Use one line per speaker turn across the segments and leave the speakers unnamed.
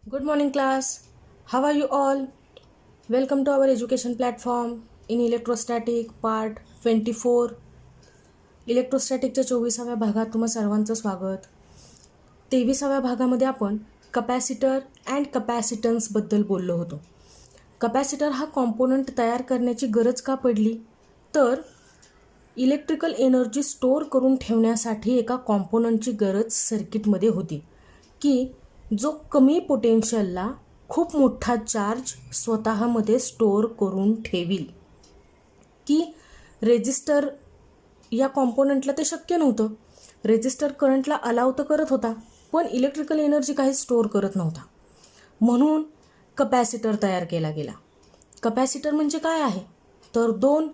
Good morning, class. How are you all? Welcome to our education platform in electrostatic part 24. इलेक्ट्रोस्टॅटिकच्या 24व्या भागात तुम्हा सर्वांचं स्वागत. 23व्या भागामध्ये आपण कपॅसिटर अँड कपॅसिटन्सबद्दल बोललो होतो. कपॅसिटर हा कॉम्पोनंट तयार करण्याची गरज का पडली, तर इलेक्ट्रिकल एनर्जी स्टोअर करून ठेवण्यासाठी एका कॉम्पोनंटची गरज सर्किटमध्ये होती की जो कमी पोटेन्शियलला खूप मोठा चार्ज स्वतःमध्ये स्टोअर करून ठेवील. की रेजिस्टर या कॉम्पोनंटला ते शक्य नव्हतं. रेजिस्टर करंटला अलाव तर करत होता, पण इलेक्ट्रिकल एनर्जी काही स्टोअर करत नव्हता. म्हणून कपॅसिटर तयार केला गेला. कपॅसिटर म्हणजे काय आहे, तर दोन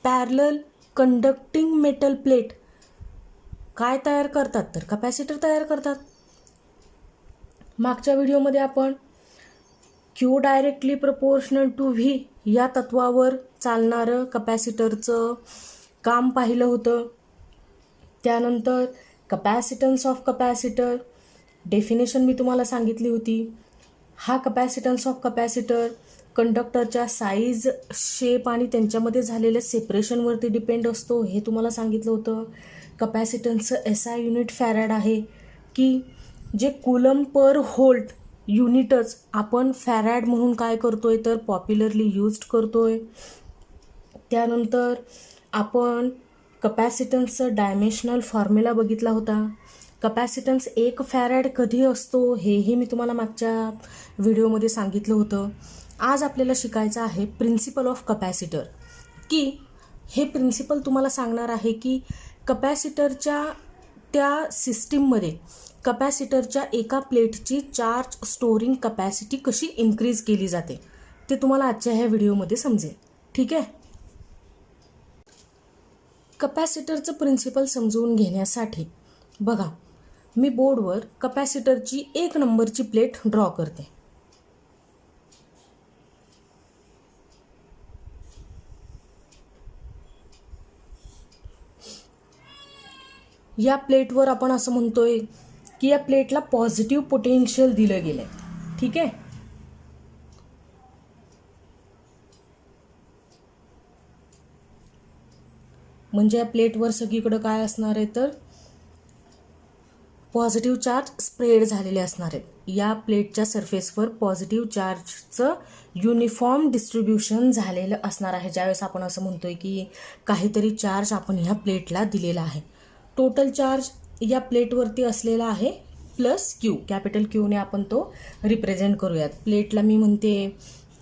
पॅरलल कंडक्टिंग मेटल प्लेट काय तयार करतात, तर कपॅसिटर तयार करतात. मागच्या व्हिडिओमध्ये आपण Q directly proportional to V या तत्वावर चालणारं कपॅसिटरचं काम पाहिलं होतं. त्यानंतर कपॅसिटन्स ऑफ कपॅसिटर डेफिनेशन मी तुम्हाला सांगितली होती. हा कपॅसिटन्स ऑफ कपॅसिटर कंडक्टरच्या साईज, शेप आणि त्यांच्यामध्ये झालेल्या सेपरेशनवरती डिपेंड असतो, हे तुम्हाला सांगितलं होतं. कपॅसिटन्सचं SI युनिट फॅरॅड आहे, की जे कुलम पर व्होल्ट युनिटच आपण फॅरॅड म्हणून काय करतोय, तर पॉप्युलरली यूज्ड करतोय. त्यानंतर आपण कपॅसिटन्सचं डायमेन्शनल फॉर्म्युला बघितला होता. कपॅसिटन्स 1 फॅरॅड कधी असतो हेही मी तुम्हाला मागच्या व्हिडिओमध्ये सांगितलं होतं. आज आपल्याला शिकायचं आहे प्रिन्सिपल ऑफ कपॅसिटर, की हे प्रिन्सिपल तुम्हाला सांगणार आहे की कपॅसिटरच्या त्या सिस्टीममध्ये कपॅसिटरच्या एका प्लेटची चार्ज स्टोरिंग कपॅसिटी कशी इन्क्रीज केली जाते, ते तुम्हाला आजच्या ह्या व्हिडिओमध्ये समजेल. ठीक आहे. कपॅसिटरचं प्रिन्सिपल समजून घेण्यासाठी बघा, मी बोर्डवर कपॅसिटरची 1 नंबरची प्लेट ड्रॉ करते. या प्लेटवर आपण असं म्हणतोय की या प्लेटला पॉझिटिव्ह पोटेन्शियल दिलं गेलंय. ठीक आहे. म्हणजे या प्लेटवर सगळीकडं काय असणार आहे, तर पॉझिटिव्ह चार्ज स्प्रेड झालेले असणार आहेत. या प्लेटच्या सरफेसवर पॉझिटिव्ह चार्जचं युनिफॉर्म डिस्ट्रीब्युशन झालेलं असणार आहे. ज्यावेळेस आपण असं म्हणतोय की काहीतरी चार्ज आपण ह्या प्लेटला दिलेला आहे. टोटल चार्ज या प्लेटवरती असलेला आहे प्लस क्यू, कॅपिटल क्यूने आपण तो रिप्रेझेंट करूयात. प्लेटला मी म्हणते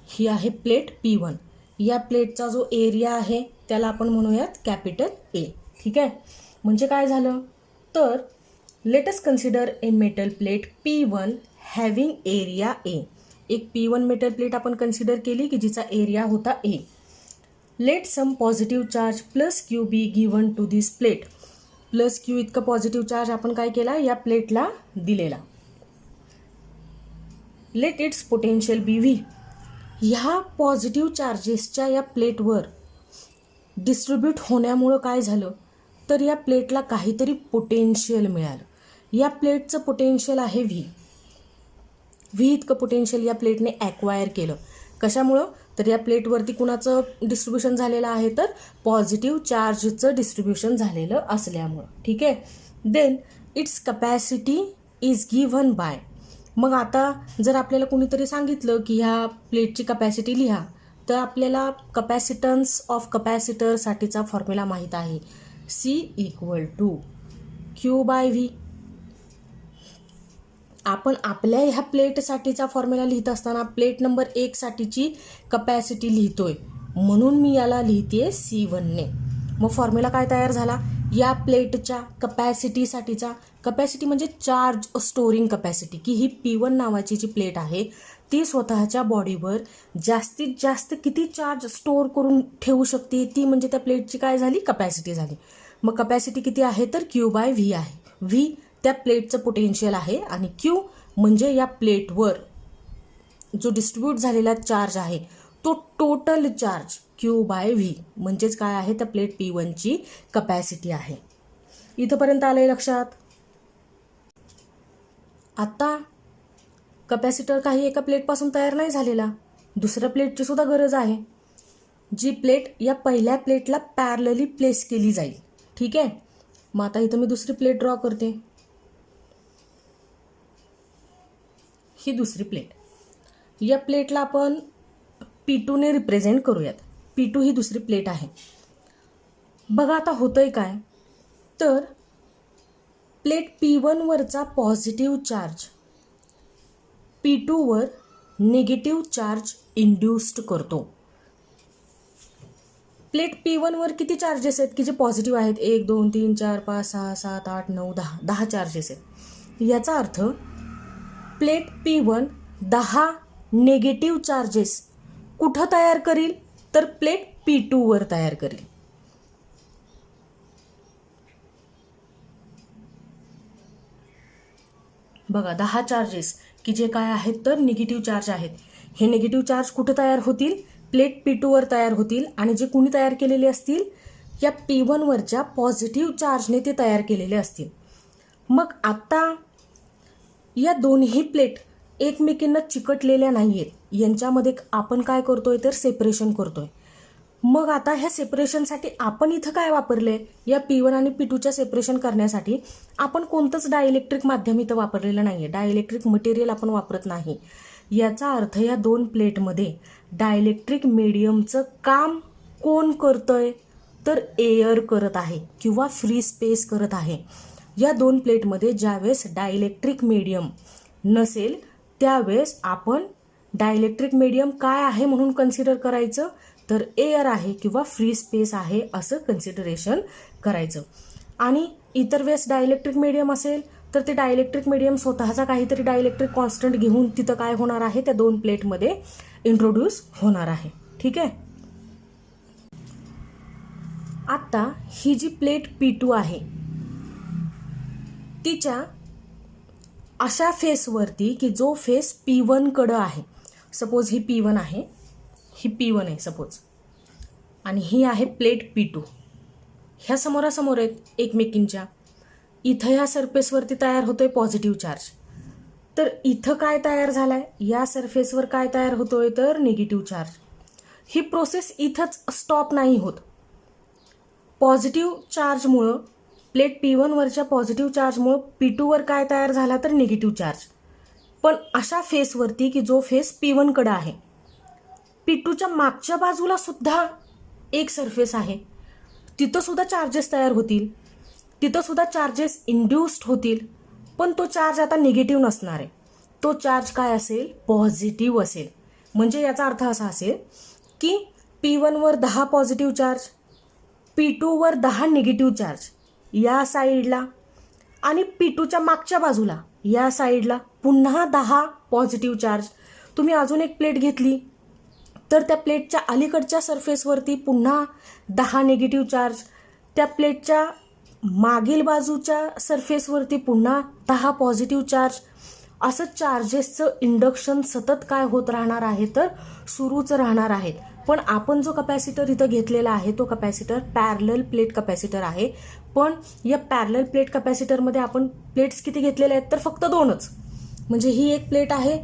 ही आहे प्लेट P1. या प्लेटचा जो एरिया आहे त्याला आपण म्हणूयात कॅपिटल A. ठीक आहे. म्हणजे काय झालं, तर let's consider a metal plate P1 having area A. एक P1 मेटल प्लेट आपण कन्सिडर केली की जिचा एरिया होता A. Let some positive charge plus Q be given to this plate. Plus Q इतका पॉझिटिव्ह चार्ज आपण काय केला, या प्लेटला दिलेला. Let its potential be V. ह्या पॉझिटिव्ह चार्जेसच्या या प्लेटवर डिस्ट्रीब्यूट होण्यामुळं काय झालं, तर या प्लेटला काहीतरी पोटेन्शियल मिळालं. या प्लेटचं पोटेन्शियल आहे व्ही. इतकं पोटेन्शियल या प्लेटने ॲक्वायर केलं. कशामुळं, तर या प्लेटवरती कुणाचं डिस्ट्रीब्युशन झालेलं आहे, तर पॉझिटिव्ह चार्जचं डिस्ट्रीब्युशन झालेलं असल्यामुळं. ठीक आहे. Then its capacity is given by. मग आता जर आपल्याला कुणीतरी सांगितलं की ह्या प्लेटची कपॅसिटी लिहा, तर आपल्याला कपॅसिटन्स ऑफ कपॅसिटरसाठीचा फॉर्म्युला माहीत आहे, C = Q/V. आपण आपल्या ह्या प्लेटसाठीचा फॉर्म्युला लिहित असताना प्लेट नंबर 1 साठीची कपॅसिटी लिहितोय, म्हणून मी याला लिहिते C1 ने. मग फॉर्म्युला काय तयार झाला, या प्लेटच्या कपॅसिटीसाठीचा, कपॅसिटी म्हणजे चार्ज स्टोरिंग कपॅसिटी, की ही P1 नावाची जी प्लेट आहे ती स्वतःच्या बॉडीवर जास्तीत जास्त किती चार्ज स्टोअर करून ठेवू शकते, ती म्हणजे त्या प्लेटची काय झाली, कपॅसिटी झाली. मग कपॅसिटी किती आहे, तर Q/V आहे. व्ही त्या प्लेटचं पोटेन्शियल आहे आणि क्यू म्हणजे या प्लेटवर जो डिस्ट्रीब्यूट झालेला चार्ज आहे तो टोटल चार्ज Q/V म्हणजेच काय आहे, त्या प्लेट P1ची कपॅसिटी आहे. इथंपर्यंत आलंय लक्षात. आता कपॅसिटर काही एका प्लेटपासून तयार नाही झालेला, दुसऱ्या प्लेटची सुद्धा गरज आहे, जी प्लेट या पहिल्या प्लेटला पॅरलली प्लेस केली जाईल. ठीक आहे. मग आता इथं मी दुसरी प्लेट ड्रॉ करते. ही दुसरी प्लेट, या प्लेटला आपण P2 ने रिप्रेझेंट करूयात. P2 ही दुसरी प्लेट आहे. बघा आता होतंय काय, तर प्लेट P1 वरचा पॉझिटिव्ह चार्ज P2 वर निगेटिव्ह चार्ज इंड्यूस्ड करतो. प्लेट P1 वर किती चार्जेस आहेत की जे पॉझिटिव्ह आहेत? 1 2 3 4 5 6 7 8 9 10 चार्जेस आहेत. याचा अर्थ प्लेट P1 10 निगेटिव्ह चार्जेस कुठं तयार करील? तर प्लेट P2 वर तयार करेल. बघा 10 चार्जेस की जे काय आहेत तर निगेटिव्ह चार्ज आहेत. हे निगेटिव्ह चार्ज कुठं तयार होतील? प्लेट P2 वर तयार होतील आणि जे कुणी तयार केलेले असतील या P1 वरच्या पॉझिटिव्ह चार्जने ते तयार केलेले असतील. मग आता या दोन्ही प्लेट एकमेकींना चिकटलेल्या नाही आहेत, यांच्यामध्ये आपण काय करतोय तर सेपरेशन करतोय. मग आता ह्या सेपरेशनसाठी आपण इथं काय वापरले? या P1 आणि P2च्या सेपरेशन करण्यासाठी आपण कोणतंच डायइलेक्ट्रिक माध्यम इथं वापरलेलं नाही आहे, डायइलेक्ट्रिक मटेरियल आपण वापरत नाही. याचा अर्थ या दोन प्लेटमध्ये डायइलेक्ट्रिक मीडियमचं काम कोण करतंय? तर एअर करत आहे किंवा फ्री स्पेस करत आहे. या दोन प्लेटमध्ये ज्यावेळेस डायइलेक्ट्रिक मीडियम नसेल त्यावेळेस आपण डायइलेक्ट्रिक मीडियम काय आहे म्हणून कन्सिडर करायचं? तर एअर आहे किंवा फ्री स्पेस आहे असं कन्सिडरेशन करायचं. आणि इतर वेळेस डायइलेक्ट्रिक मीडियम असेल तर ते डायइलेक्ट्रिक मीडियम स्वतःचा काहीतरी डायइलेक्ट्रिक कॉन्स्टंट घेऊन तिथं काय होणार आहे? त्या दोन प्लेटमध्ये इंट्रोड्यूस होणार आहे. ठीक आहे. आता ही जी प्लेट P2 आहे तिच्या अशा फेसवरती की जो फेस P1 कडं आहे, सपोज ही P1 आहे, ही P1 आहे सपोज, आणि ही आहे प्लेट P2. ह्या समोरासमोर आहेत एकमेकींच्या. इथं ह्या सरफेसवरती तयार होतोय पॉझिटिव्ह चार्ज. तर इथं काय तयार झालाय? या सरफेसवर काय तयार होतोय तर निगेटिव्ह चार्ज. ही प्रोसेस इथंच स्टॉप नाही होत. पॉझिटिव्ह चार्जमुळं प्लेट P1 वरच्या पॉझिटिव्ह चार्जमुळं P2 वर काय तयार झाला तर निगेटिव्ह चार्ज. पण अशा फेसवरती की जो फेस P1 कडे आहे, P2च्या मागच्या बाजूला सुद्धा एक सरफेस आहे, तिथं सुद्धा चार्जेस तयार होतील, तिथं सुद्धा चार्जेस इंड्यूस्ड होतील. पण तो चार्ज आता निगेटिव्ह नसणार आहे, तो चार्ज काय असेल? पॉझिटिव्ह असेल. म्हणजे याचा अर्थ असा असेल की P1 वर 10 पॉझिटिव्ह चार्ज, P2 वर 10 निगेटिव्ह चार्ज या साईडला, आणि P2च्या मागच्या बाजूला या साईडला पुन्हा 10 पॉझिटिव्ह चार्ज. तुम्ही अजून एक प्लेट घेतली तर त्या प्लेटच्या अलीकडच्या सरफेसवरती पुन्हा 10 निगेटिव्ह चार्ज, त्या प्लेटच्या मागील बाजूच्या सरफेसवरती पुन्हा 10 पॉझिटिव्ह चार्ज. असं चार्जेसचं इंडक्शन सतत काय होत राहणार आहे तर सुरूच राहणार आहेत. पण आपण जो कपॅसिटर इथं घेतलेला आहे तो कपॅसिटर पॅरलल प्लेट कपॅसिटर आहे. पण या पॅरलल प्लेट कपॅसिटरमध्ये आपण प्लेट्स किती घेतलेल्या आहेत तर फक्त 2च. म्हणजे ही एक प्लेट आहे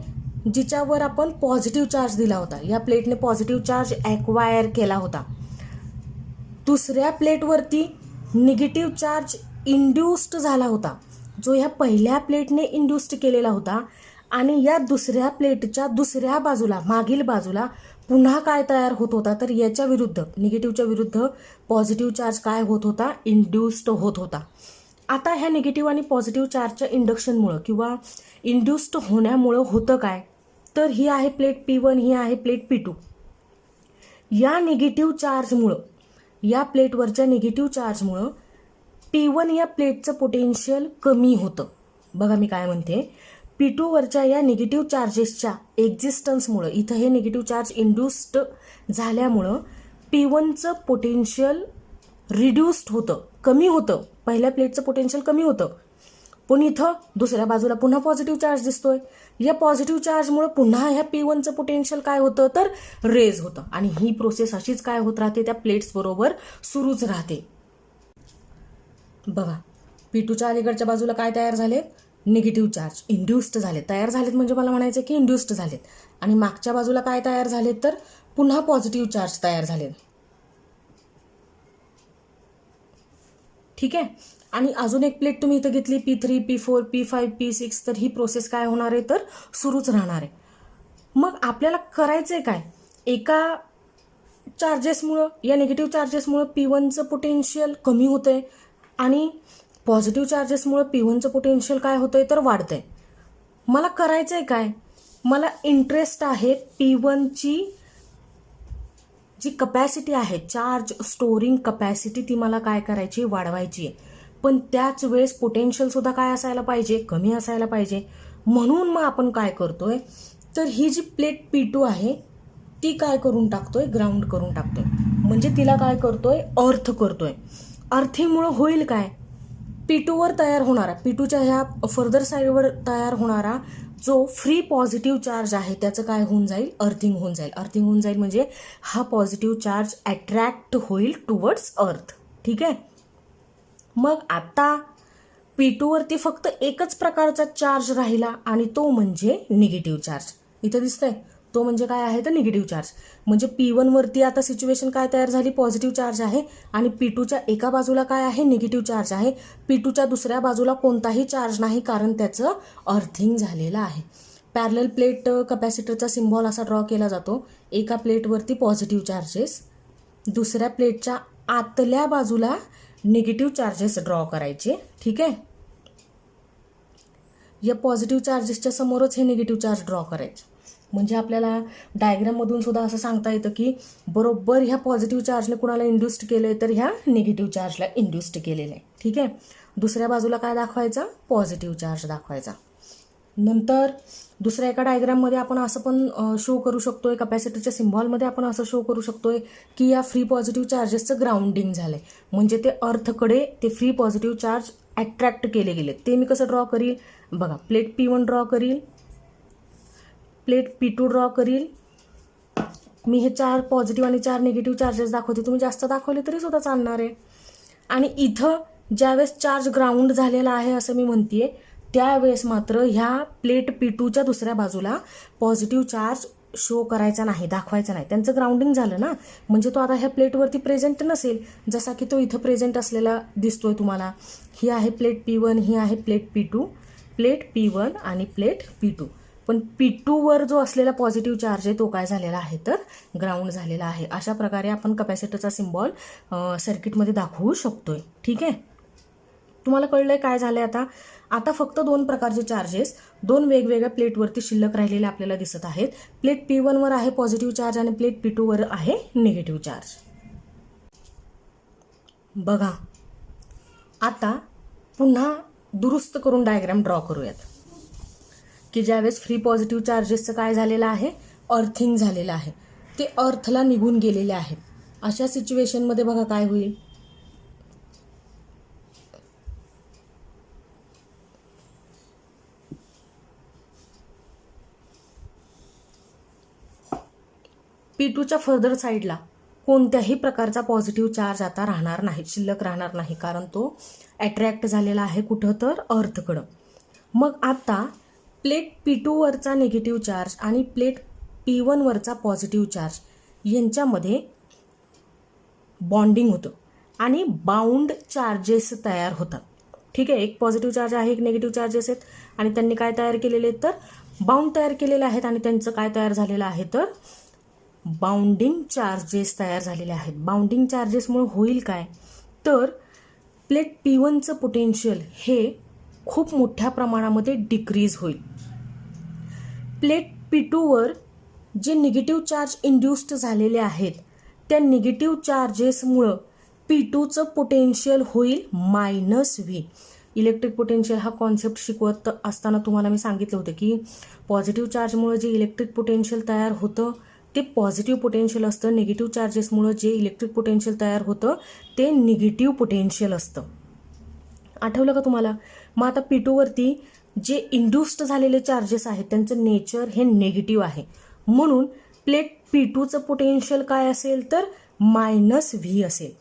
जिच्यावर आपण पॉझिटिव्ह चार्ज दिला होता, या प्लेटने पॉझिटिव्ह चार्ज ॲक्वायर केला होता. दुसऱ्या प्लेटवरती निगेटिव्ह चार्ज इंड्यूस्ड झाला होता, जो ह्या पहिल्या प्लेटने इंड्यूस्ड केलेला होता. आणि या दुसऱ्या प्लेटच्या दुसऱ्या बाजूला मागील बाजूला पुन्हा काय तयार होत होता तर याच्या विरुद्ध, निगेटिव्हच्या विरुद्ध पॉझिटिव्ह चार्ज काय होत होता? इंड्यूस्ड होत होता. आता ह्या निगेटिव्ह आणि पॉझिटिव्ह चार्जच्या इंडक्शनमुळं किंवा इंड्यूस्ड होण्यामुळं होतं काय तर ही आहे प्लेट P1, ही आहे प्लेट P2. या निगेटिव्ह चार्जमुळं, या प्लेटवरच्या निगेटिव्ह चार्जमुळं P1 या प्लेटचं पोटेन्शियल कमी होतं. बघा मी काय म्हणते, P2 वरच्या या निगेटिव्ह चार्जेसच्या एक्झिस्टन्समुळं, इथं हे निगेटिव्ह चार्ज इंड्यूस्ड झाल्यामुळं P1चं पोटेन्शियल रिड्यूस्ड होतं, कमी होतं. पहिल्या प्लेटचं पोटेन्शियल कमी होतं, पण इथं दुसऱ्या बाजूला पुन्हा पॉझिटिव्ह चार्ज दिसतोय. या पॉझिटिव्ह चार्जमुळे पुन्हा ह्या P1चं पोटेन्शियल काय होतं तर रेज होतं. आणि ही प्रोसेस अशीच काय होत राहते त्या प्लेट्स बरोबर सुरूच राहते. बघा P2च्या अलीकडच्या बाजूला काय तयार झाले निगेटिव्ह चार्ज इंड्युस्ड झालेत, तयार झालेत म्हणजे मला म्हणायचं की इंड्युस्ड झालेत. आणि मागच्या बाजूला काय तयार झालेत तर पुन्हा पॉझिटिव्ह चार्ज तयार झालेत. ठीक आहे. आणि अजून एक प्लेट तुम्ही इथं घेतली P3, P4, P5, P6, तर ही प्रोसेस काय होणार आहे तर सुरूच राहणार आहे. मग आपल्याला करायचंय काय, एका चार्जेसमुळं या निगेटिव्ह चार्जेसमुळं P1चं पोटेन्शियल कमी होतंय आणि पॉझिटिव्ह चार्जेसमुळं P1चं पोटेन्शियल काय होतंय तर वाढतंय. मला करायचंय काय, मला इंटरेस्ट आहे P1ची जी कपॅसिटी आहे, चार्ज स्टोरिंग कपॅसिटी, ती मला काय करायची, वाढवायची आहे. पण त्याच वेळेस पोटेन्शियल सुद्धा काय असायला पाहिजे, कमी असायला पाहिजे. म्हणून मग आपण काय करतोय तर ही जी प्लेट P2 आहे ती काय करून टाकतोय, ग्राउंड करून टाकतोय. म्हणजे तिला काय करतोय, अर्थ करतोय. अर्थिंगमुळं होईल काय, P2वर तयार होणारा, P2च्या ह्या फर्दर साईडवर तयार होणारा जो फ्री पॉझिटिव्ह चार्ज आहे त्याचं काय होऊन जाईल, अर्थिंग होऊन जाईल. अर्थिंग होऊन जाईल म्हणजे हा पॉझिटिव्ह चार्ज अट्रॅक्ट होईल टुवर्ड्स अर्थ. ठीक आहे. मग आता P2वरती फक्त एकच प्रकारचा चार्ज राहिला आणि तो म्हणजे निगेटिव्ह चार्ज. इथं दिसतंय, तो म्हणजे काय आहे तर निगेटिव्ह चार्ज. म्हणजे P1वरती आता सिच्युएशन काय तयार झाली, पॉझिटिव्ह चार्ज आहे आणि P2च्या एका बाजूला काय आहे, निगेटिव्ह चार्ज आहे. P2च्या दुसऱ्या बाजूला कोणताही चार्ज नाही कारण त्याचं अर्थिंग झालेलं आहे. पॅरलल प्लेट कपॅसिटरचा सिम्बॉल असा ड्रॉ केला जातो. एका प्लेटवरती पॉझिटिव्ह चार्जेस, दुसऱ्या प्लेटच्या आतल्या बाजूला निगेटिव्ह चार्जेस ड्रॉ करायचे. ठीक आहे. या पॉझिटिव्ह चार्जेसच्या समोरच हे निगेटिव्ह चार्ज ड्रॉ करायचे. म्हणजे आपल्याला डायग्राममधून सुद्धा असं सांगता येतं की बरोबर ह्या पॉझिटिव्ह चार्जने कुणाला इंड्युस्ड केलं आहे तर ह्या निगेटिव्ह चार्जला इंड्युस्ड केलेलं आहे. ठीक आहे. दुसऱ्या बाजूला काय दाखवायचा, पॉझिटिव्ह चार्ज दाखवायचा. नंतर दुसऱ्या एका डायग्राममध्ये आपण असं पण शो करू शकतोय, कपॅसिटरच्या सिम्बॉलमध्ये आपण असं शो करू शकतोय की या फ्री पॉझिटिव्ह चार्जेसचं ग्राउंडिंग झालंय. म्हणजे ते अर्थकडे ते फ्री पॉझिटिव्ह चार्ज अट्रॅक्ट केले गेले. ते मी कसं ड्रॉ करील बघा, प्लेट P1 ड्रॉ करील, प्लेट P2 ड्रॉ करील. मी हे 4 पॉझिटिव्ह आणि 4 निगेटिव्ह चार्जेस दाखवते, तुम्ही जास्त दाखवले तरी सुद्धा चालणार आहे. आणि इथं ज्यावेळेस चार्ज ग्राउंड झालेला आहे असं मी म्हणतेय, त्यावेळेस मात्र ह्या प्लेट P2च्या दुसऱ्या बाजूला पॉझिटिव्ह चार्ज शो करायचा नाही, दाखवायचा नाही. त्यांचं ग्राउंडिंग झालं ना, म्हणजे तो आता ह्या प्लेटवरती प्रेझेंट नसेल, जसा की तो इथं प्रेझेंट असलेला दिसतोय तुम्हाला. ही आहे प्लेट P1, ही आहे प्लेट P2, प्लेट P1 आणि प्लेट P2. पण P2वर जो असलेला पॉझिटिव्ह चार्ज आहे तो काय झालेला आहे तर ग्राउंड झालेला आहे. अशा प्रकारे आपण कपॅसिटरचा सिम्बॉल सर्किटमध्ये दाखवू शकतोय. ठीक आहे. तुम्हाला कळलंय काय झालंय आता. आता फक्त 2 प्रकारचे चार्जेस 2 वेगवेगळ्या प्लेटवरती शिल्लक राहिलेले आपल्याला दिसत आहेत. प्लेट P1 वर आहे पॉझिटिव्ह चार्ज आणि प्लेट P2 वर आहे निगेटिव्ह चार्ज. बघा, आता पुन्हा दुरुस्त करून डायग्राम ड्रॉ करूयात की ज्यावेळेस फ्री पॉझिटिव्ह चार्जेसचं काय झालेलं आहे, अर्थिंग झालेलं आहे, ते अर्थला निघून गेलेले आहेत. अशा सिच्युएशनमध्ये बघा काय होईल, P2च्या फर्दर साईडला कोणत्याही प्रकारचा पॉझिटिव्ह चार्ज आता राहणार नाही, शिल्लक राहणार नाही, कारण तो अट्रॅक्ट झालेला आहे कुठं तर अर्थकडं. मग आता प्लेट P2 वरचा निगेटिव्ह चार्ज आणि प्लेट P1 वरचा पॉझिटिव्ह चार्ज यांच्यामध्ये बॉन्डिंग होतं आणि बाउंड चार्जेस तयार होतात. ठीक आहे. एक पॉझिटिव्ह चार्ज आहे, एक निगेटिव्ह चार्जेस आहेत आणि त्यांनी काय तयार केलेले आहेत तर बाउंड तयार केलेले आहेत आणि त्यांचं काय तयार झालेलं आहे तर बाउंडिंग चार्जेस तयार झालेले आहेत. बाउंडिंग चार्जेसमुळे होईल काय तर प्लेट P1चं पोटेन्शियल हे खूप मोठ्या प्रमाणामध्ये डिक्रीज होईल. प्लेट P2 वर जे निगेटिव्ह चार्ज इंड्युस्ड झालेले आहेत त्या निगेटिव्ह चार्जेसमुळं P2चं पोटेन्शियल होईल -V. इलेक्ट्रिक पोटेन्शियल हा कॉन्सेप्ट शिकवत असताना तुम्हाला मी सांगितलं होतं की पॉझिटिव्ह चार्जमुळे जे इलेक्ट्रिक पोटेन्शियल तयार होतं ते पॉझिटिव्ह पोटेन्शियल असतं, निगेटिव्ह चार्जेसमुळं जे इलेक्ट्रिक पोटेन्शियल तयार होतं ते निगेटिव्ह पोटेन्शियल असतं. आठवलं का तुम्हाला. मग आता P2 वरती जे इंड्युस्ड झालेले चार्जेस आहेत त्यांचं नेचर हे निगेटिव्ह आहे, म्हणून प्लेट P2चं पोटेन्शियल काय असेल तर -V असेल.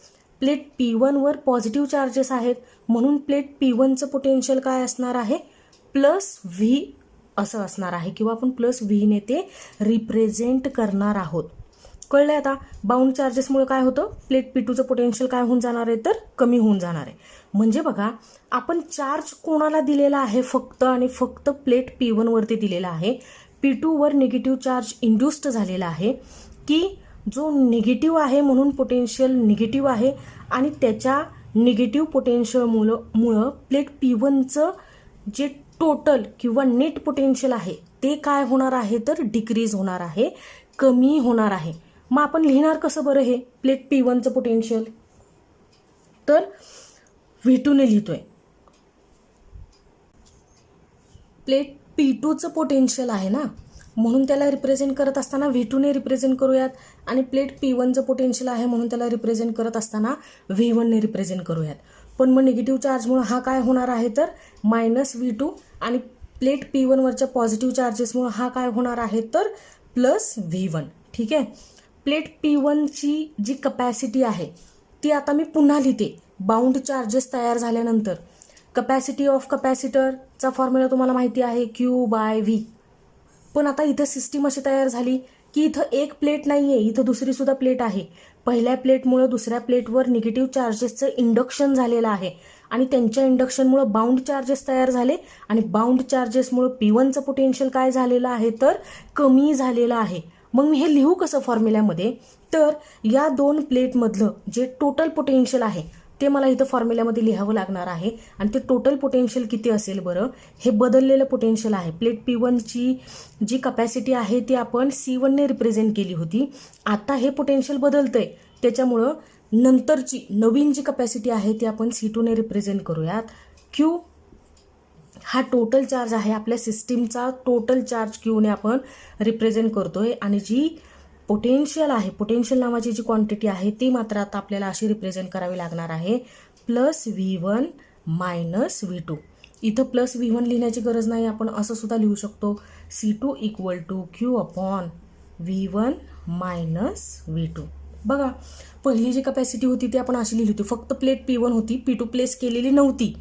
प्लेट P1 वर पॉझिटिव्ह चार्जेस आहेत म्हणून प्लेट P1चं पोटेन्शियल काय असणार आहे प्लस व्ही असं असणार आहे किंवा आपण प्लस व्हीने ते रिप्रेझेंट करणार आहोत. कळलंय आता. बाउंड चार्जेसमुळे काय होतं, प्लेट P2चं पोटेन्शियल काय होऊन जाणार आहे तर कमी होऊन जाणार आहे. म्हणजे बघा आपण चार्ज कोणाला दिलेला आहे फक्त आणि फक्त प्लेट P1 वरती दिलेला आहे. P2 वर निगेटिव्ह चार्ज इंड्युस्ड झालेला आहे की जो निगेटिव्ह आहे म्हणून पोटेन्शियल निगेटिव्ह आहे आणि त्याच्या निगेटिव्ह पोटेन्शियलमुळं प्लेट P1चं जे टोटल किंवा नेट पोटेन्शियल आहे ते काय होणार आहे तर डिक्रीज होणार आहे, कमी होणार आहे. मग आपण लिहिणार कसं बरं हे प्लेट P1चं पोटेन्शियल, तर V2 ने लिहितोय. प्लेट P2चं पोटेन्शियल आहे ना म्हणून त्याला रिप्रेझेंट करत असताना V2 ने रिप्रेझेंट करूयात आणि प्लेट P1चं पोटेन्शियल आहे म्हणून त्याला रिप्रेझेंट करत असताना V1 ने रिप्रेझेंट करूयात. पण मग निगेटिव्ह चार्जमुळे हा काय होणार आहे तर -V2 आणि प्लेट P1 वरच्या पॉझिटिव्ह चार्जेसमुळे हा काय होणार आहे तर +V1. ठीक आहे. प्लेट P1ची जी कपॅसिटी आहे ती आता मी पुन्हा लिहिते. बाउंड चार्जेस तयार झाल्यानंतर कपॅसिटी ऑफ कपॅसिटरचा फॉर्म्युला तुम्हाला माहिती आहे Q/V. पण आता इथं सिस्टीम अशी तयार झाली की इथं एक प्लेट नाही आहे, इथं दुसरी सुद्धा प्लेट आहे. पहिल्या प्लेटमुळे दुसऱ्या प्लेटवर निगेटिव्ह चार्जेसचं इंडक्शन झालेलं आहे आणि त्यांच्या इंडक्शनमुळे बाउंड चार्जेस तयार झाले आणि बाउंड चार्जेसमुळे P1चं पोटेन्शियल काय झालेलं आहे तर कमी झालेलं आहे. मग मी हे लिहू कसं फॉर्म्युल्यामध्ये तर या दोन प्लेटमधलं जे टोटल पोटेन्शियल आहे ते मला इथं फॉर्म्युल्यामध्ये लिहावं लागणार आहे आणि ते टोटल पोटेन्शियल किती असेल बरं, हे बदललेलं पोटेन्शियल आहे. प्लेट P1ची जी कपॅसिटी आहे ती आपण C1 ने रिप्रेझेंट केली होती. आता हे पोटेन्शियल बदलतंय त्याच्यामुळं नंतरची नवीन जी कपॅसिटी आहे ती आपण C2 ने रिप्रेझेंट करूयात. Q हा टोटल चार्ज आहे, आपल्या सिस्टीमचा टोटल चार्ज Q ने आपण रिप्रेझेंट करतोय आणि जी पोटेन्शियल आहे, पोटेन्शियल नावाची जी क्वांटिटी आहे ती मात्र आता आपल्याला अशी रिप्रेझेंट करावी लागणार आहे +V1 - V2. इथं +V1 लिहिण्याची गरज नाही, आपण असं सुद्धा लिहू शकतो C2 = Q/V1 - V2. बघा पहिली जी कपॅसिटी होती ती आपण अशी लिहिली होती, फक्त प्लेट P1 होती, P2 प्लेस केलेली नव्हती.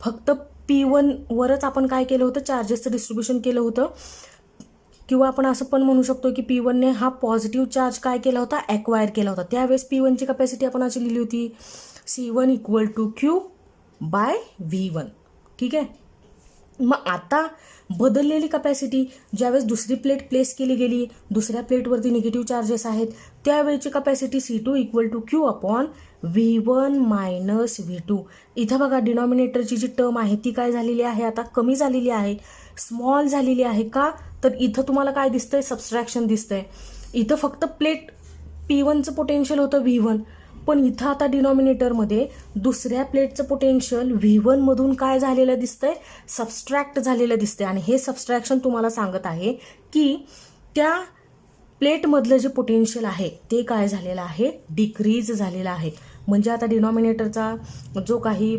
फक्त P1 वरच आपण काय केलं होतं चार्जेसचं डिस्ट्रीब्युशन केलं होतं किंवा आपण असं पण म्हणू शकतो की P1 ने हा पॉझिटिव्ह चार्ज काय केला होता ॲक्वायर केला होता. त्यावेळेस P1ची कपॅसिटी आपण अशी लिहिली होती C1 = Q/V1. ठीक आहे. मग आता बदललेली कपॅसिटी ज्यावेळेस दुसरी प्लेट प्लेस केली गेली, दुसऱ्या प्लेटवरती निगेटिव्ह चार्जेस आहेत, त्यावेळेची कपॅसिटी C2 = Q/V1 - V2. इथं बघा डिनॉमिनेटरची जी टर्म आहे ती काय झालेली आहे आता कमी झालेली आहे, स्मॉल झालेली आहे. का तर इथं तुम्हाला काय दिसतंय सबस्ट्रॅक्शन दिसतंय. इथं फक्त प्लेट P1चं पोटेन्शियल होतं V1, पण इथं आता डिनॉमिनेटरमध्ये दुसऱ्या प्लेटचं पोटेन्शियल V1 मधून काय झालेलं दिसतंय सबस्ट्रॅक्ट झालेलं दिसतंय आणि हे सबस्ट्रॅक्शन तुम्हाला सांगत आहे की त्या प्लेटमधलं जे पोटेन्शियल आहे ते काय झालेलं आहे डिक्रीज झालेलं आहे. म्हणजे आता डिनॉमिनेटरचा जो काही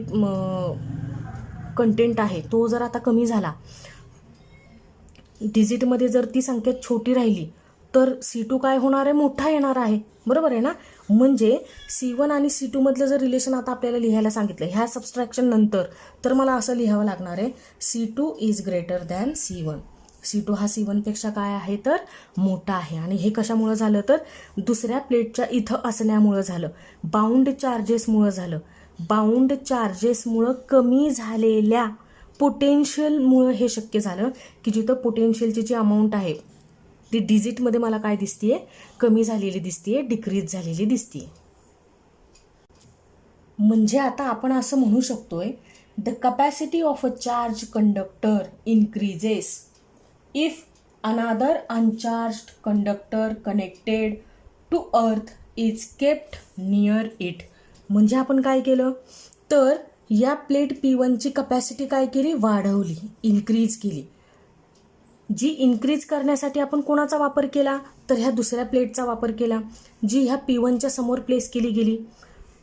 कंटेंट आहे तो जर आता कमी झाला, डिजिटमध्ये जर ती संख्या छोटी राहिली तर C2 काय होणार आहे मोठा येणार आहे. बरोबर आहे ना. म्हणजे C1 आणि C2 मधलं जर रिलेशन आता आपल्याला लिहायला सांगितलं ह्या सबस्ट्रॅक्शन नंतर, तर मला असं लिहावं लागणार आहे C2 > C1. C2 हा C1 पेक्षा काय आहे तर मोठा आहे आणि हे कशामुळे झालं तर दुसऱ्या प्लेटच्या इथं असण्यामुळं झालं, बाउंड चार्जेसमुळं झालं. बाउंड चार्जेसमुळं कमी झालेल्या पोटेन्शियलमुळं हे शक्य झालं की जिथं पोटेन्शियलची जी अमाऊंट आहे ती डिजिटमध्ये मला काय दिसतीये कमी झालेली दिसतीये, डिक्रीज झालेली दिसतीये. म्हणजे आता आपण असं म्हणू शकतोय the capacity of a charge conductor increases if another uncharged conductor connected to earth is kept near it. म्हणजे आपण काय केलं तर या प्लेट P1ची कपॅसिटी काय केली वाढवली, इन्क्रीज केली. जी इन्क्रीज करण्यासाठी आपण कोणाचा वापर केला तर ह्या दुसऱ्या प्लेटचा वापर केला जी ह्या P1च्या समोर प्लेस केली गेली.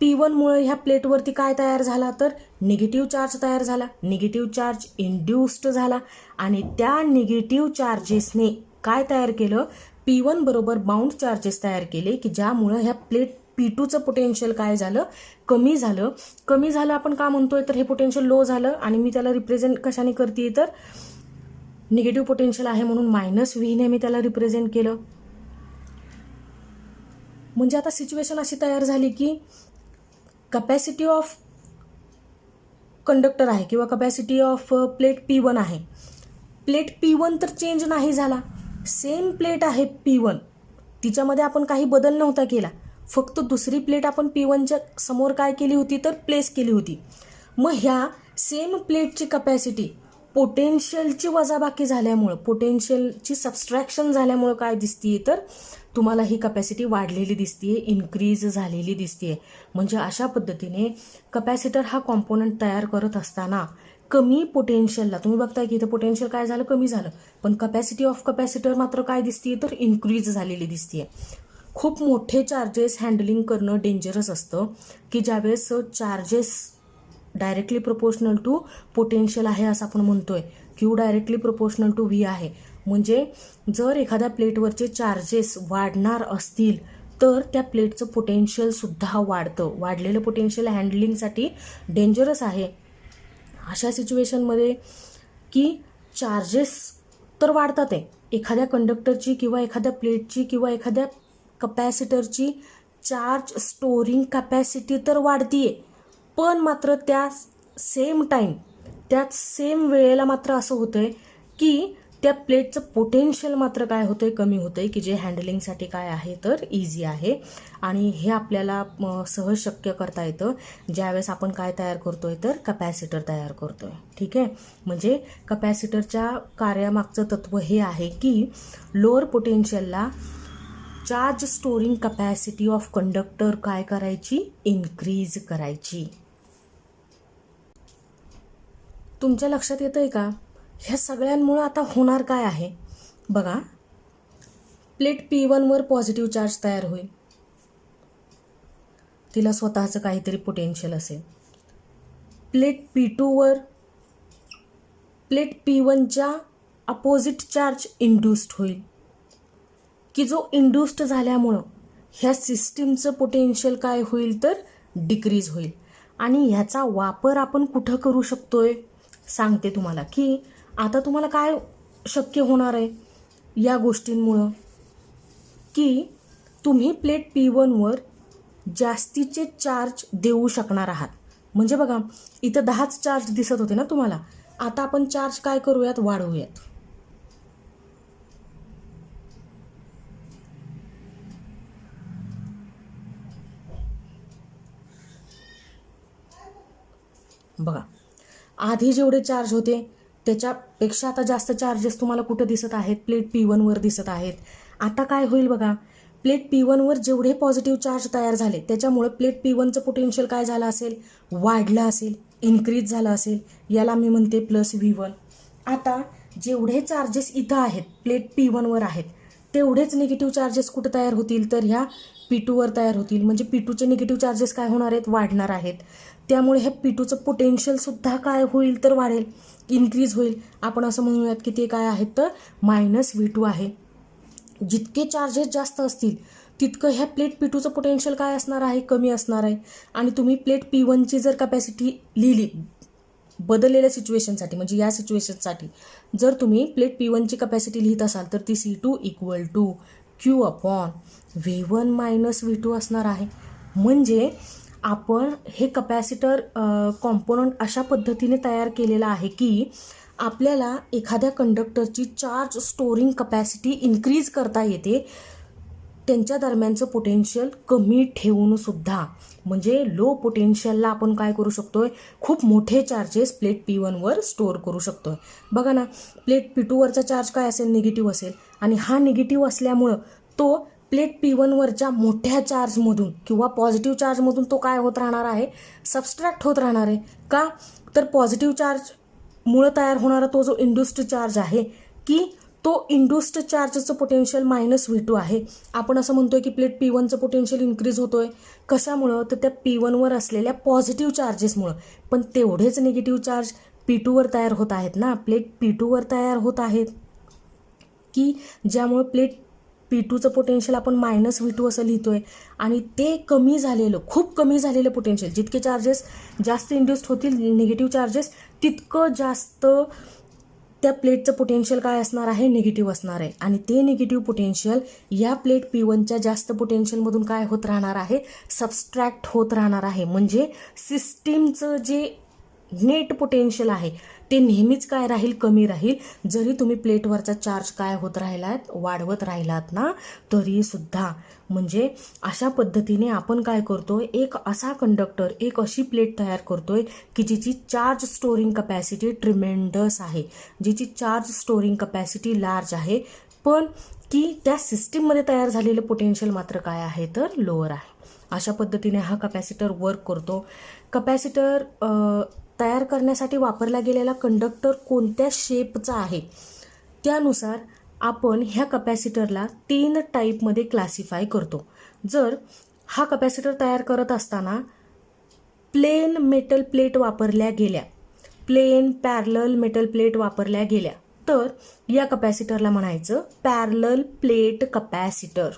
P1मुळे ह्या प्लेटवरती काय तयार झाला तर निगेटिव्ह चार्ज तयार झाला, निगेटिव्ह चार्ज इंड्युस्ड झाला आणि त्या निगेटिव्ह चार्जेसने काय तयार केलं P1 बरोबर बाउंड चार्जेस तयार केले की ज्यामुळे ह्या प्लेट P2चं पोटेन्शियल काय झालं, कमी झालं. आपण का म्हणतोय, तर हे पोटेन्शियल लो झालं आणि मी त्याला रिप्रेझेंट कशाने करते, तर निगेटिव्ह पोटेन्शियल आहे म्हणून -V ने मी त्याला रिप्रेझेंट केलं. म्हणजे आता सिच्युएशन अशी तयार झाली की कपॅसिटी ऑफ कंडक्टर आहे किंवा कपॅसिटी ऑफ प्लेट P1 आहे. प्लेट P1 तर चेंज नाही झाला, सेम प्लेट आहे P1, तिच्यामध्ये आपण काही बदल नव्हता केला, फक्त दुसरी प्लेट आपण P1च्या समोर काय केली होती, तर प्लेस केली होती. मग ह्या सेम प्लेटची कपॅसिटी पोटेन्शियलची वजाबाकी झाल्यामुळं, पोटेन्शियलची सबस्ट्रॅक्शन झाल्यामुळं काय दिसतीये, तर तुम्हाला ही कपॅसिटी वाढलेली दिसतीये, इन्क्रीज झालेली दिसतीये. म्हणजे अशा पद्धतीने कपॅसिटर हा कॉम्पोनंट तयार करत असताना कमी पोटेन्शियलला, तुम्ही बघताय की इथं पोटेन्शियल काय झालं, कमी झालं, पण कपॅसिटी ऑफ कपॅसिटर मात्र काय दिसतीये, तर इन्क्रीज झालेली दिसतीये. खूप मोठे चार्जेस हँडलिंग करणं डेंजरस असतं की ज्यावेळेस charges directly proportional to potential आहे असं आपण म्हणतोय. Q directly proportional to V आहे. म्हणजे जर एखाद्या प्लेटवरचे चार्जेस वाढणार असतील तर त्या प्लेटचं पोटेन्शियल सुद्धा वाढतं. वाढलेलं पोटेन्शियल हँडलिंगसाठी डेंजरस आहे. अशा सिच्युएशनमध्ये की चार्जेस तर वाढतात आहे, एखाद्या कंडक्टरची किंवा एखाद्या प्लेटची किंवा एखाद्या कपॅसिटरची चार्ज स्टोरिंग कॅपॅसिटी तर वाढतीये, पण मात्र त्या सेम वेळेला मात्र असं होतंय की त्या प्लेटचं पोटेन्शियल मात्र काय होतंय, कमी होतंय, की जे हँडलिंगसाठी काय आहे, तर इझी आहे. आणि हे आपल्याला सहज शक्य करता येतं ज्यावेळेस आपण काय तयार करतोय, तर कपॅसिटर तयार करतोय. ठीक आहे. म्हणजे कपॅसिटरच्या कार्यामागचं तत्व हे आहे की लोअर पोटेन्शियलला charge storing capacity of conductor काय करायची, इन्क्रीज करायची. तुमच्या लक्षात येतंय का, ह्या सगळ्यांमुळे आता होणार काय आहे बघा. प्लेट P1 वर पॉझिटिव्ह चार्ज तयार होईल, तिला स्वतःचं काहीतरी पोटेन्शियल असेल. प्लेट P1च्या अपोजिट चार्ज इंड्यूस्ड होईल, की जो इंड्यूस्ड झाल्यामुळं ह्या सिस्टीमचं पोटेन्शियल काय होईल, तर डिक्रीज होईल. आणि ह्याचा वापर आपण कुठं करू शकतोय सांगते तुम्हाला, की आता तुम्हाला काय शक्य होणार आहे या गोष्टींमुळं, की तुम्ही प्लेट P1 वर जास्तीचे चार्ज देऊ शकणार आहात. म्हणजे बघा इथं 10च चार्ज दिसत होते ना तुम्हाला, आता आपण चार्ज काय करूयात, वाढवूयात. बघा आधी जेवढे चार्ज होते त्याच्यापेक्षा आता जास्त चार्जेस तुम्हाला कुठं दिसत आहेत, प्लेट P1 वर दिसत आहेत. आता काय होईल बघा, प्लेट P1 वर जेवढे पॉझिटिव्ह चार्ज तयार झाले त्याच्यामुळे प्लेट P1चं पोटेन्शियल काय झालं असेल, वाढलं असेल, इन्क्रीज झालं असेल. याला मी म्हणते +V1. आता जेवढे चार्जेस इथं आहेत प्लेट P1 वर आहेत तेवढेच निगेटिव्ह चार्जेस कुठं तयार होतील, तर ह्या P2 वर तयार होतील. म्हणजे P2चे निगेटिव्ह चार्जेस काय होणार आहेत, वाढणार आहेत. त्यामुळे हे P2चं पोटेन्शियल सुद्धा काय होईल, तर वाढेल, इन्क्रीज होईल. आपण असं म्हणूयात की ते काय आहेत, तर -V2 आहे. जितके चार्जेस जास्त असतील तितकं ह्या प्लेट P2चं पोटेन्शियल काय असणार आहे, कमी असणार आहे. आणि तुम्ही प्लेट P1ची जर कपॅसिटी लिहिली बदललेल्या सिच्युएशनसाठी, म्हणजे या सिच्युएशनसाठी जर तुम्ही प्लेट P1ची कपॅसिटी लिहित असाल तर ती C2 = Q/V1 - V2 असणार आहे. म्हणजे आपण हे कपॅसिटर कॉम्पोनंट अशा पद्धतीने तयार केलेला आहे की आपल्याला एखाद्या कंडक्टरची चार्ज स्टोरिंग कपॅसिटी इन्क्रीज करता येते, त्यांच्या दरम्यानचं पोटेन्शियल कमी ठेवून सुद्धा. म्हणजे लो पोटेन्शियलला आपण काय करू शकतोय, खूप मोठे चार्जेस प्लेट P1 वर स्टोअर करू शकतोय. बघा ना, प्लेट P2 वरचा चार्ज काय असेल, निगेटिव्ह असेल, आणि हा निगेटिव्ह असल्यामुळं तो प्लेट P1 वरच्या मोठ्या चार्जमधून किंवा पॉझिटिव्ह चार्जमधून तो काय होत राहणार आहे, सबस्ट्रॅक्ट होत राहणार आहे. का, तर पॉझिटिव्ह चार्जमुळे तयार होणारा तो जो इंड्यूस्ड चार्ज आहे, की तो इंड्यूस्ड चार्जचं पोटेन्शियल -V2 आहे. आपण असं म्हणतोय की प्लेट P1चं पोटेन्शियल इन्क्रीज होतोय, कशामुळं, तर त्या P1 वर असलेल्या पॉझिटिव्ह चार्जेसमुळं. पण तेवढेच निगेटिव्ह चार्ज P2 वर तयार होत आहेत ना, प्लेट P2 वर तयार होत आहेत, की ज्यामुळं प्लेट P2चं पोटेन्शियल आपण -V2 असं लिहितोय आणि ते कमी झालेलं, खूप कमी झालेलं पोटेन्शियल, जितके चार्जेस जास्त इंड्यूस्ड होतील निगेटिव्ह चार्जेस, तितकं जास्त त्या प्लेटचं पोटेन्शियल काय असणार आहे, निगेटिव्ह असणार आहे. आणि ते निगेटिव्ह पोटेन्शियल या प्लेट P1च्या जास्त पोटेन्शियलमधून काय होत राहणार आहे, सबस्ट्रॅक्ट होत राहणार आहे. म्हणजे सिस्टीमचं जे नेट पोटेन्शियल आहे ते नेहमीच काय राहील, कमी राहील. जरी तुम्ही प्लेटवरचा चार्ज काय होत राहिलात, वाढवत राहिलात ना, तरी सुद्धा. म्हणजे अशा पद्धतीने आपण काय करतोय, एक असा कंडक्टर, एक अशी प्लेट तयार करतोय की जिची चार्ज स्टोरिंग कपॅसिटी ट्रिमेंडस आहे, जिची चार्ज स्टोरिंग कपॅसिटी लार्ज आहे, पण की त्या सिस्टीममध्ये तयार झालेलं पोटेन्शियल मात्र काय आहे, तर लोअर आहे. अशा पद्धतीने हा कपॅसिटर वर्क करतो. कपॅसिटर तयार करण्यासाठी वापरला गेलेला कंडक्टर कोणत्या शेपचा आहे त्यानुसार आपण ह्या कपॅसिटरला 3 टाईपमध्ये क्लासिफाय करतो. जर हा कपॅसिटर तयार करत असताना प्लेन मेटल प्लेट वापरल्या गेल्या, प्लेन पॅरलल मेटल प्लेट वापरल्या गेल्या, तर या कपॅसिटरला म्हणायचं parallel plate capacitor.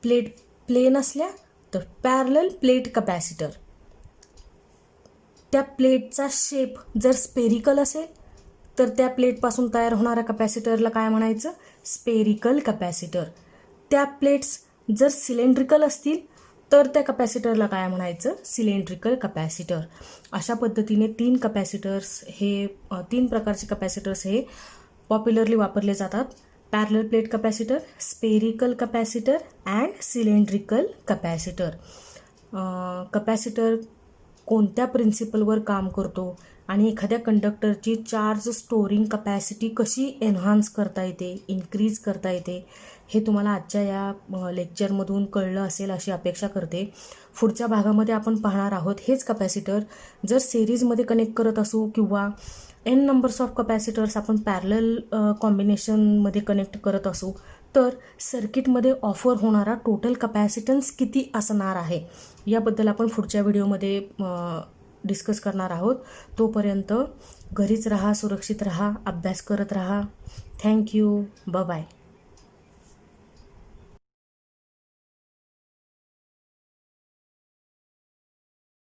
Plate plane असल्या तर पॅरलल प्लेट कपॅसिटर. त्या प्लेटचा शेप जर स्पेरिकल असेल तर त्या प्लेटपासून तयार होणाऱ्या कपॅसिटरला काय म्हणायचं, स्पेरिकल कपॅसिटर. त्या प्लेट्स जर सिलेंड्रिकल असतील तर त्या कपॅसिटरला काय म्हणायचं, सिलेंड्रिकल कपॅसिटर. अशा पद्धतीने 3 प्रकारचे कपॅसिटर्स हे पॉप्युलरली वापरले जातात. Parallel plate capacitor, spherical capacitor and cylindrical capacitor. Capacitor कोणत्या प्रिन्सिपलवर काम करतो आणि एखाद्या कंडक्टरची चार्ज स्टोरिंग कपॅसिटी कशी एन्हान्स करता येते, इन्क्रीज करता येते, हे तुम्हाला आजच्या या लेक्चरमधून कळलं असेल अशी अपेक्षा करते. पुढच्या भागामध्ये आपण पाहणार आहोत हेच कपॅसिटर जर सिरीजमध्ये कनेक्ट करत असू किंवा n नंबर्स ऑफ कपॅसिटर्स आपण पॅरलल कॉम्बिनेशनमध्ये कनेक्ट करत असू तर सर्किटमध्ये ऑफर होणारा टोटल कपॅसिटन्स किती असणार आहे याबद्दल आपण पुढच्या व्हिडिओमध्ये डिस्कस करणार आहोत. तोपर्यंत घरीच राहा, सुरक्षित राहा, अभ्यास करत राहा. थँक्यू. बाय.